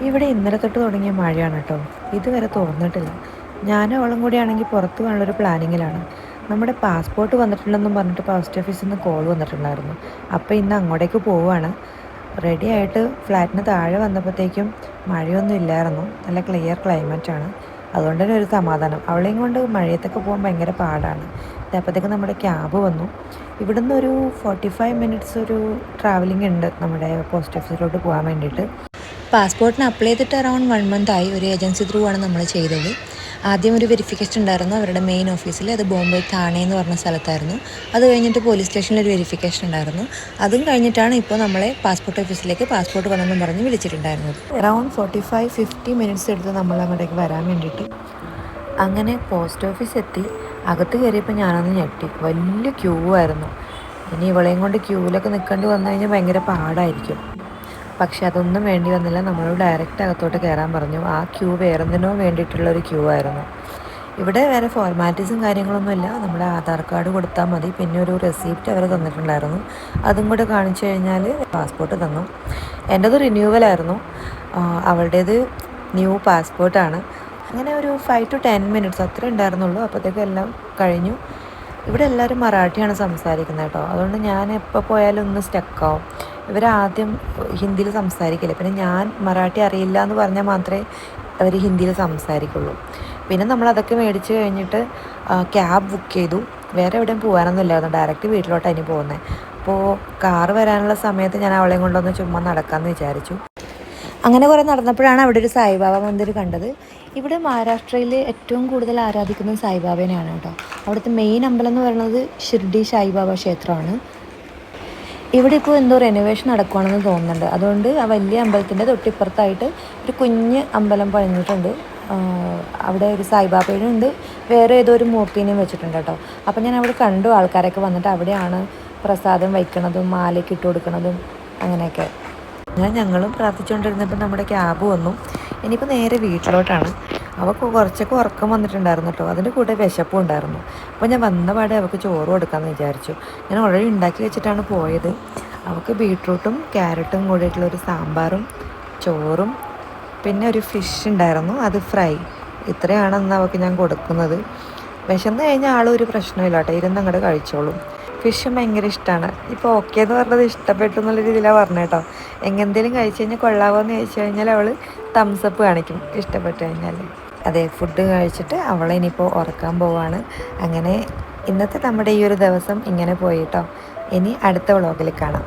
ഇവിടെ ഇന്നലെ തൊട്ട് തുടങ്ങിയ മഴയാണ് കേട്ടോ. ഇതുവരെ തോർന്നിട്ടില്ല. ഞാനും അവളും കൂടിയാണെങ്കിൽ പുറത്ത് പോകാനുള്ളൊരു പ്ലാനിങ്ങിലാണ്. നമ്മുടെ പാസ്പോർട്ട് വന്നിട്ടുണ്ടെന്നും പറഞ്ഞിട്ട് പോസ്റ്റ് ഓഫീസിൽ നിന്ന് കോൾ വന്നിട്ടുണ്ടായിരുന്നു. അപ്പോൾ ഇന്ന് അങ്ങോട്ടേക്ക് പോവുകയാണ്. റെഡി ആയിട്ട് ഫ്ലാറ്റിന് താഴെ വന്നപ്പോഴത്തേക്കും മഴയൊന്നും ഇല്ലായിരുന്നു. നല്ല ക്ലിയർ ക്ലൈമറ്റാണ്. അതുകൊണ്ട് തന്നെ ഒരു സമാധാനം. അവളെയും കൊണ്ട് മഴയത്തൊക്കെ പോകാൻ ഭയങ്കര പാടാണ്. അപ്പോഴത്തേക്കും നമ്മുടെ ക്യാബ് വന്നു. ഇവിടുന്ന് ഒരു 45 മിനിറ്റ്സ് ഒരു ട്രാവലിംഗ് ഉണ്ട് നമ്മുടെ പോസ്റ്റ് ഓഫീസിലോട്ട് പോകാൻ വേണ്ടിയിട്ട്. പാസ്പോർട്ടിന് അപ്ലൈ ചെയ്തിട്ട് അറൗണ്ട് 1 മന്ത് ആയി. ഒരു ഏജൻസി ത്രൂ ആണ് നമ്മൾ ചെയ്തത്. ആദ്യം ഒരു വെരിഫിക്കേഷൻ ഉണ്ടായിരുന്നു അവരുടെ മെയിൻ ഓഫീസിൽ. അത് ബോംബെ താണെ എന്ന് പറഞ്ഞ സ്ഥലത്തായിരുന്നു. അത് കഴിഞ്ഞിട്ട് പോലീസ് സ്റ്റേഷനിൽ ഒരു വെരിഫിക്കേഷൻ ഉണ്ടായിരുന്നു. അതും കഴിഞ്ഞിട്ടാണ് ഇപ്പോൾ നമ്മളെ പാസ്പോർട്ട് ഓഫീസിലേക്ക് പാസ്പോർട്ട് വന്നെന്നും പറഞ്ഞ് വിളിച്ചിട്ടുണ്ടായിരുന്നത്. അറൗണ്ട് 45-50 മിനിറ്റ്സ് എടുത്ത് നമ്മൾ അങ്ങോട്ടേക്ക് വരാൻ വേണ്ടിയിട്ട്. അങ്ങനെ പോസ്റ്റ് ഓഫീസ് എത്തി. അകത്ത് കയറിയപ്പോൾ ഞാനൊന്ന് ഞെട്ടി. വലിയ ക്യൂ ആയിരുന്നു. ഇനി ഇവളെയും കൊണ്ട് ക്യൂവിലൊക്കെ നിൽക്കേണ്ടി വന്നു കഴിഞ്ഞാൽ ഭയങ്കര പാടായിരിക്കും. പക്ഷെ അതൊന്നും വേണ്ടി വന്നില്ല. നമ്മളോട് ഡയറക്റ്റ് അകത്തോട്ട് കയറാൻ പറഞ്ഞു. ആ ക്യൂ വേറെന്തിനോ വേണ്ടിയിട്ടുള്ളൊരു ക്യൂ ആയിരുന്നു. ഇവിടെ വേറെ ഫോർമാലിറ്റീസും കാര്യങ്ങളൊന്നുമില്ല. നമ്മുടെ ആധാർ കാർഡ് കൊടുത്താൽ മതി. പിന്നെ ഒരു റെസിപ്റ്റ് അവർ തന്നിട്ടുണ്ടായിരുന്നു. അതും കൂടെ കാണിച്ചു കഴിഞ്ഞാൽ പാസ്പോർട്ട് തന്നു. എൻ്റേത് റിന്യൂവലായിരുന്നു. അവളുടേത് ന്യൂ പാസ്പോർട്ടാണ്. അങ്ങനെ ഒരു 5-10 മിനിറ്റ്സ് അത്രേ ഉണ്ടായിരുന്നുള്ളൂ. അപ്പോഴത്തേക്കും എല്ലാം കഴിഞ്ഞു. ഇവിടെ എല്ലാവരും മറാഠിയാണ് സംസാരിക്കുന്നത് കേട്ടോ. അതുകൊണ്ട് ഞാൻ എപ്പോൾ പോയാലും ഒന്ന് സ്റ്റക്കാവും. ഇവരാദ്യം ഹിന്ദിയിൽ സംസാരിക്കില്ല. പിന്നെ ഞാൻ മറാഠി അറിയില്ല എന്ന് പറഞ്ഞാൽ മാത്രമേ അവർ ഹിന്ദിയിൽ സംസാരിക്കുള്ളൂ. പിന്നെ നമ്മളതൊക്കെ മേടിച്ച് കഴിഞ്ഞിട്ട് ക്യാബ് ബുക്ക് ചെയ്തു. വേറെ എവിടെയും പോകാനൊന്നും ഇല്ലായിരുന്നു. ഡയറക്റ്റ് വീട്ടിലോട്ടാണ് ഇനി പോകുന്നത്. അപ്പോൾ കാറ് വരാനുള്ള സമയത്ത് ഞാൻ അവളെയും കൊണ്ടൊന്ന് ചുമ്മാ നടക്കാമെന്ന് വിചാരിച്ചു. അങ്ങനെ കുറേ നടന്നപ്പോഴാണ് അവിടെ ഒരു സായിബാബ മന്ദിർ കണ്ടത്. ഇവിടെ മഹാരാഷ്ട്രയിൽ ഏറ്റവും കൂടുതൽ ആരാധിക്കുന്നത് സായിബാബേനെയാണ് കേട്ടോ. അവിടുത്തെ മെയിൻ അമ്പലം എന്ന് പറയുന്നത് ഷിർഡി സായിബാബ ക്ഷേത്രമാണ്. ഇവിടെ ഇപ്പോൾ എന്തോ റെനോവേഷൻ നടക്കുകയാണെന്ന് തോന്നുന്നുണ്ട്. അതുകൊണ്ട് ആ വലിയ അമ്പലത്തിൻ്റെ തൊട്ടിപ്പുറത്തായിട്ട് ഒരു കുഞ്ഞ് അമ്പലം പണിഞ്ഞിട്ടുണ്ട്. അവിടെ ഒരു സായിബാബയുടെ ഉണ്ട്. വേറെ ഏതോ ഒരു മൂർത്തിനെയും വെച്ചിട്ടുണ്ട് കേട്ടോ. അപ്പോൾ ഞാൻ അവിടെ കണ്ടു ആൾക്കാരൊക്കെ വന്നിട്ട് അവിടെയാണ് പ്രസാദം വയ്ക്കണതും മാലയ്ക്ക് ഇട്ട് കൊടുക്കണതും അങ്ങനെയൊക്കെ. ഞങ്ങളും പ്രാർത്ഥിച്ചുകൊണ്ടിരുന്നപ്പോൾ നമ്മുടെ ക്യാബ് വന്നു. ഇനിയിപ്പോൾ നേരെ വീട്ടിലോട്ടാണ്. അവൾക്ക് കുറച്ചൊക്കെ ഉറക്കം വന്നിട്ടുണ്ടായിരുന്നു കേട്ടോ. അതിൻ്റെ കൂടെ വിശപ്പും ഉണ്ടായിരുന്നു. അപ്പോൾ ഞാൻ വന്ന പാടെ അവൾക്ക് ചോറ് കൊടുക്കാമെന്ന് വിചാരിച്ചു. ഞാൻ ഓൾറെഡി ഉണ്ടാക്കി വെച്ചിട്ടാണ് പോയത്. അവൾക്ക് ബീട്രൂട്ടും ക്യാരറ്റും കൂടിയിട്ടുള്ളൊരു സാമ്പാറും ചോറും പിന്നെ ഒരു ഫിഷ് ഉണ്ടായിരുന്നു, അത് ഫ്രൈ. ഇത്രയാണെന്ന് അവൾക്ക് ഞാൻ കൊടുക്കുന്നത്. വിശന്ന് കഴിഞ്ഞാൽ ആളൊരു പ്രശ്നമില്ല കേട്ടോ. ഇരുന്ന് അങ്ങോട്ട് കഴിച്ചോളും. ഫിഷും ഭയങ്കര ഇഷ്ടമാണ്. ഇപ്പോൾ ഓക്കെ എന്ന് പറഞ്ഞത് ഇഷ്ടപ്പെട്ടു എന്നുള്ള രീതിയിലാണ് പറഞ്ഞത് കേട്ടോ. എന്തെങ്കിലും കഴിച്ച് കഴിഞ്ഞാൽ കൊള്ളാമോ എന്ന് ചോദിച്ചു കഴിഞ്ഞാൽ അവൾ തംസപ്പ് കാണിക്കും ഇഷ്ടപ്പെട്ട് കഴിഞ്ഞാൽ. അതെ, ഫുഡ് കഴിച്ചിട്ട് അവളെ ഇനിയിപ്പോൾ ഉറക്കാൻ പോവാണ്. അങ്ങനെ ഇന്നത്തെ നമ്മുടെ ഈ ഒരു ദിവസം ഇങ്ങനെ പോയി കേട്ടോ. ഇനി അടുത്ത വ്ളോഗിൽ കാണാം.